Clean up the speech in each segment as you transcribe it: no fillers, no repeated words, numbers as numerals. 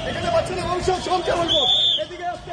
এখানে বাচ্চাদের বংশ সবকে বলবো এদিকে আসছে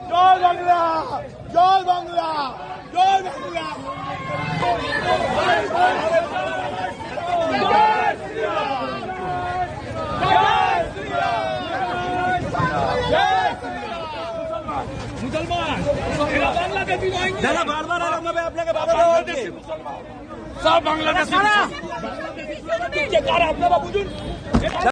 জয় বাংলা জয় বাংলা। মুসলমান এরা বাংলাদেশি রোহিঙ্গা যারা বারবার আরবভাবে আপনাকে বাধা দেওয়া হচ্ছে সব বাংলাদেশি। বাংলাদেশি কারা আপনারা বুঝুন।